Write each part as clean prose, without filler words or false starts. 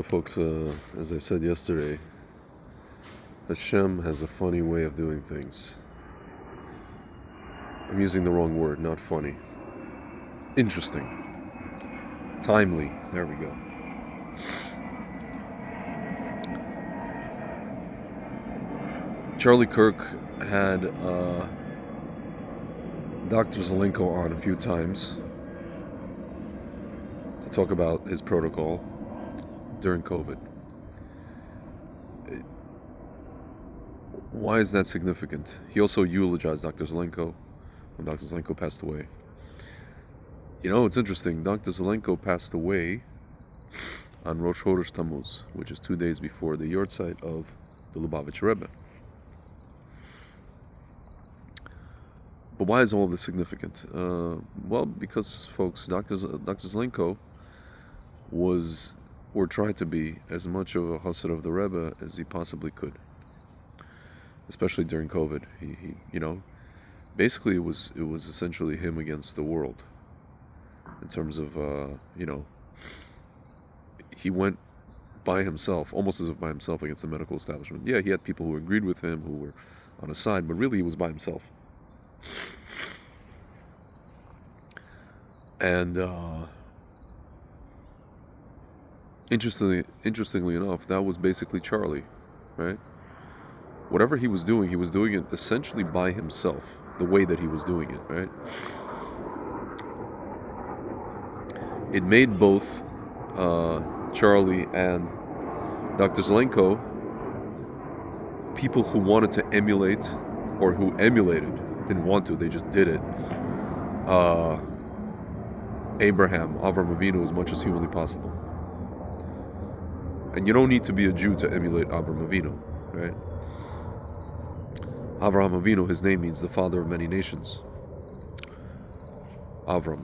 Folks, as I said yesterday, Hashem has a funny way of doing things. I'm using the wrong word, not funny. Interesting. Timely. There we go. Charlie Kirk had Dr. Zelenko on a few times to talk about his protocol during COVID. Why is that significant? He also eulogized Dr. Zelenko when Dr. Zelenko passed away. It's interesting. Dr. Zelenko passed away on Rosh Chodesh Tammuz, which is 2 days before the yahrzeit of the Lubavitcher Rebbe. But why is all of this significant? Well, because, folks, Dr. Zelenko was, or tried to be, as much of a Hassid of the Rebbe as he possibly could, especially during COVID. He basically it was essentially him against the world, in terms of, he went by himself, almost as if by himself, against the medical establishment. Yeah, he had people who agreed with him, who were on his side, but really he was by himself. And interestingly enough, that was basically Charlie, right? Whatever he was doing it essentially by himself, the way that he was doing it, right? It made both Charlie and Dr. Zelenko people who wanted to emulate, or who emulated, didn't want to, they just did it, Avram Avinu, as much as humanly possible. And you don't need to be a Jew to emulate Avram Avinu, right? Avraham Avinu, his name means the father of many nations. Avram.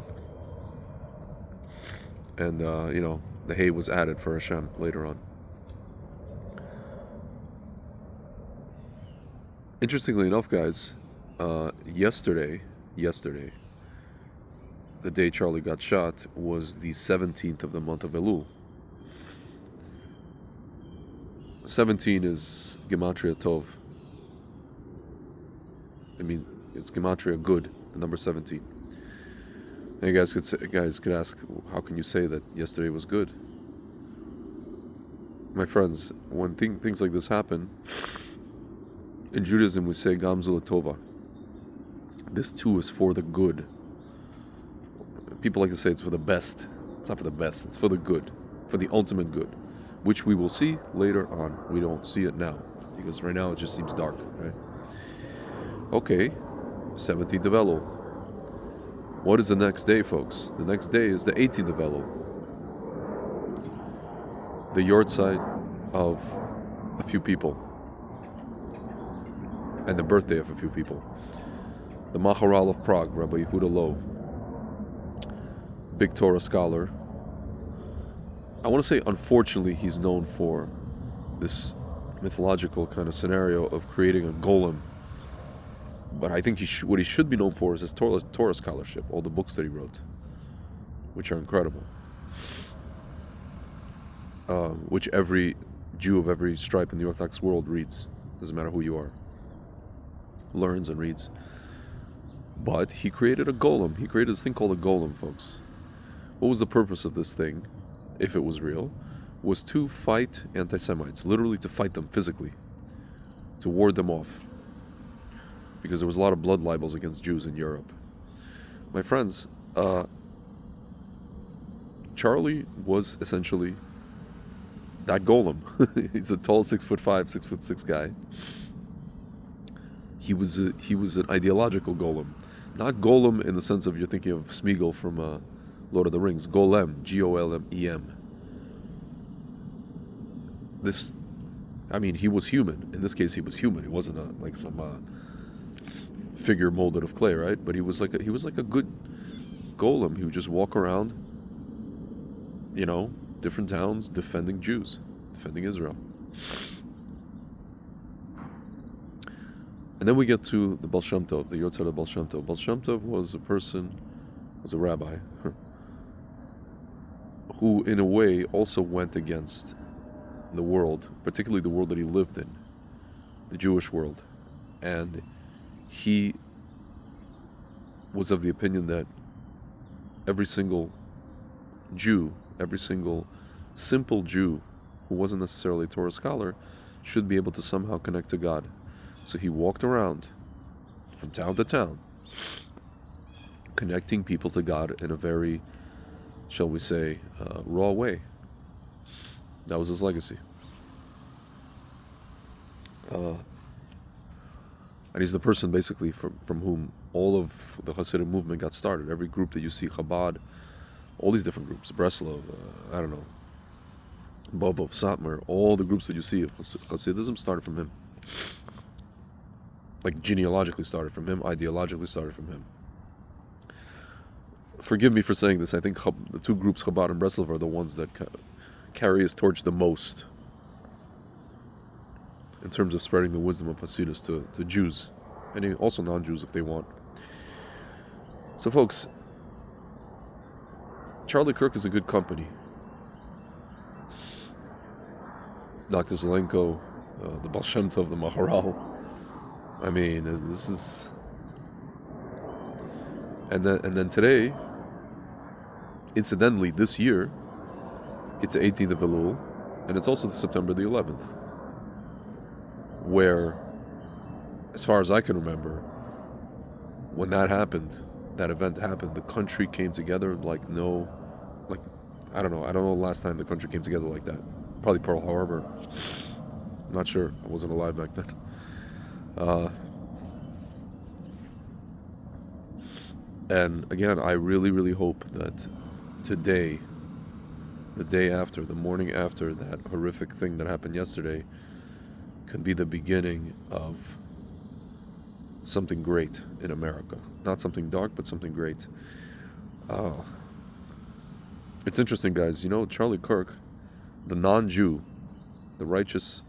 And, the hay was added for Hashem later on. Interestingly enough, guys, yesterday, the day Charlie got shot, was the 17th of the month of Elul. 17 is Gematria Tov. It's Gematria good, the number 17. And you guys could ask, how can you say that yesterday was good? My friends, when things like this happen, in Judaism we say Gamzul Tova. This too is for the good. People like to say it's for the best. It's not for the best, it's for the good, for the ultimate good, which we will see later on. We don't see it now, because right now it just seems dark, right? Okay, 17th of Elul. What is the next day, folks? The next day is the 18th of Elul, the yahrzeit of a few people, and the birthday of a few people. The Maharal of Prague, Rabbi Yehuda Low, big Torah scholar. I want to say, unfortunately, he's known for this mythological kind of scenario of creating a golem. But I think what he should be known for is his Torah scholarship, all the books that he wrote, which are incredible. Which every Jew of every stripe in the Orthodox world reads. Doesn't matter who you are. Learns and reads. But he created a golem. He created this thing called a golem, folks. What was the purpose of this thing, if it was real? Was to fight anti-Semites, literally to fight them physically, to ward them off, because there was a lot of blood libels against Jews in Europe. My friends, Charlie was essentially that golem. He's a tall 6'5", 6'6" guy. He was an ideological golem, not golem in the sense of, you're thinking of Smeagol from Lord of the Rings. Golem, Golem. He was human. In this case, he was human. He wasn't like some figure molded of clay, right? But he was like a good golem. He would just walk around, different towns, defending Jews, defending Israel. And then we get to the Baal Shem Tov, the yahrzeit of Baal Shem Tov. Baal Shem Tov was a rabbi, who in a way also went against the world, particularly the world that he lived in, the Jewish world. And he was of the opinion that every single Jew, every single simple Jew who wasn't necessarily a Torah scholar should be able to somehow connect to God. So he walked around from town to town, connecting people to God in a very, shall we say, raw way. That was his legacy. And he's the person basically from whom all of the Hasidic movement got started. Every group that you see, Chabad, all these different groups, Breslov, I don't know, Bobov, Satmar, all the groups that you see of Hasidism started from him. Like genealogically started from him, ideologically started from him. Forgive me for saying this, I think the two groups, Chabad and Breslov, are the ones that carry his torch the most in terms of spreading the wisdom of Hasidus to Jews, and also non-Jews if they want. So folks, Charlie Kirk is a good company. Dr. Zelenko, the Baal Shem Tov, the Maharal. I mean, this is... And then today, incidentally, this year, it's the 18th of Elul, and it's also September the 11th. Where, as far as I can remember, when that happened, that event happened, the country came together I don't know the last time the country came together like that. Probably Pearl Harbor. I'm not sure, I wasn't alive back then. And again, I really, really hope that today, the day after, the morning after that horrific thing that happened yesterday, can be the beginning of something great in America. Not something dark, but something great. It's interesting, guys. You know, Charlie Kirk, the non-Jew, the righteous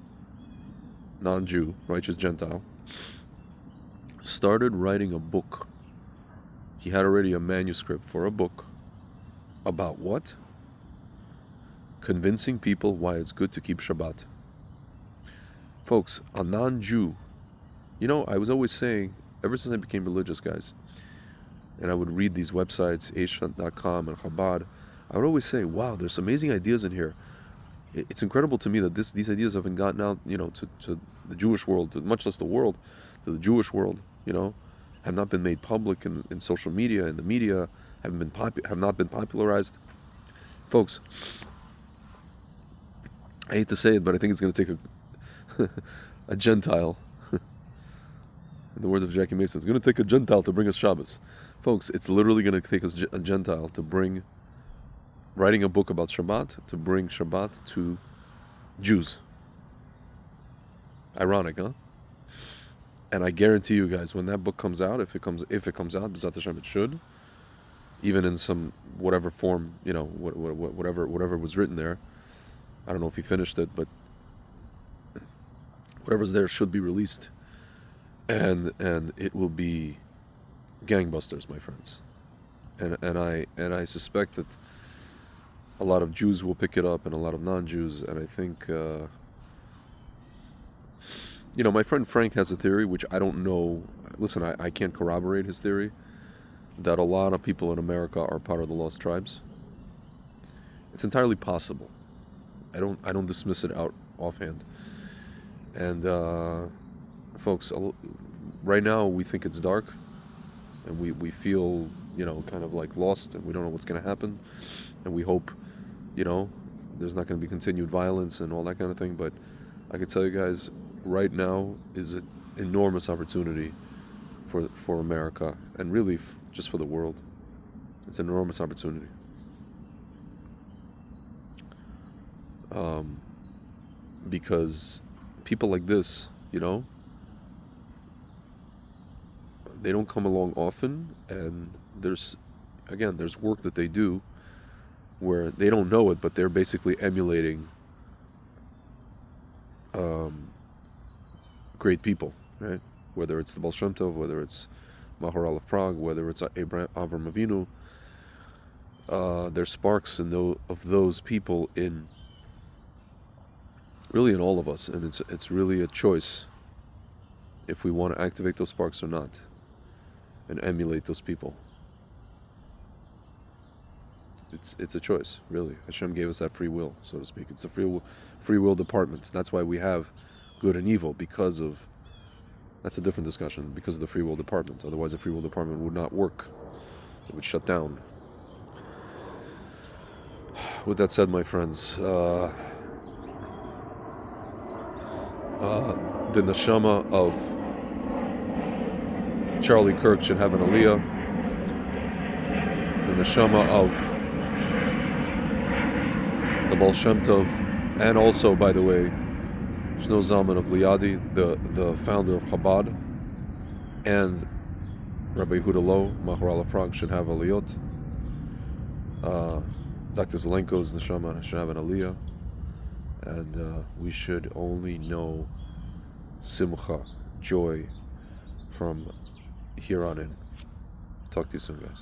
non-Jew, righteous Gentile, started writing a book. He had already a manuscript for a book about what? Convincing people why it's good to keep Shabbat. Folks, a non-Jew, you know, I was always saying, ever since I became religious, guys, and I would read these websites, Ashant.com and Chabad, I would always say, wow, there's amazing ideas in here. It's incredible to me that these ideas haven't gotten out, you know, to the Jewish world, much less the world, to the Jewish world, you know, have not been made public in social media, in the media, have not been popularized. Folks, I hate to say it, but I think it's going to take a Gentile, in the words of Jackie Mason, it's going to take a Gentile to bring us Shabbos. Folks, it's literally going to take us a Gentile to bring, writing a book about Shabbat, to bring Shabbat to Jews. Ironic, huh? And I guarantee you guys, when that book comes out, if it comes out, B'ezrat Hashem, it should, even in some whatever form, you know, whatever was written there. I don't know if he finished it, but whatever's there should be released, and it will be gangbusters, my friends. And I suspect that a lot of Jews will pick it up and a lot of non-Jews, and I think you know, my friend Frank has a theory, which I don't know. Listen, I can't corroborate his theory, that a lot of people in America are part of the lost tribes. It's entirely possible. I don't dismiss it out offhand. And folks, right now we think it's dark, and we feel, you know, kind of like lost, and we don't know what's going to happen, and we hope, you know, there's not going to be continued violence and all that kind of thing. But I can tell you guys, right now is an enormous opportunity for America, and really just for the world. It's an enormous opportunity. Because people like this, you know, they don't come along often, and there's work that they do where they don't know it, but they're basically emulating great people, right? Whether it's the Baal Shem Tov, whether it's Maharal of Prague, whether it's Avram Avinu, there's sparks of those people in really in all of us, and it's really a choice if we want to activate those sparks or not, and emulate those people. It's a choice, really. Hashem gave us that free will, so to speak. It's a free will department. That's why we have good and evil, because of, that's a different discussion, because of the free will department. Otherwise the free will department would not work. It would shut down. With that said, my friends, the neshama of Charlie Kirk should have an aliyah. The neshama of the Baal Shem Tov, and also, by the way, Shno Zalman of Liadi, the founder of Chabad, and Rabbi Yehuda Low, Maharala Prague, should have aliyot. Dr. Zelenko's neshama should have an aliyah, and we should only know simcha, joy, from here on in. Talk to you soon, guys.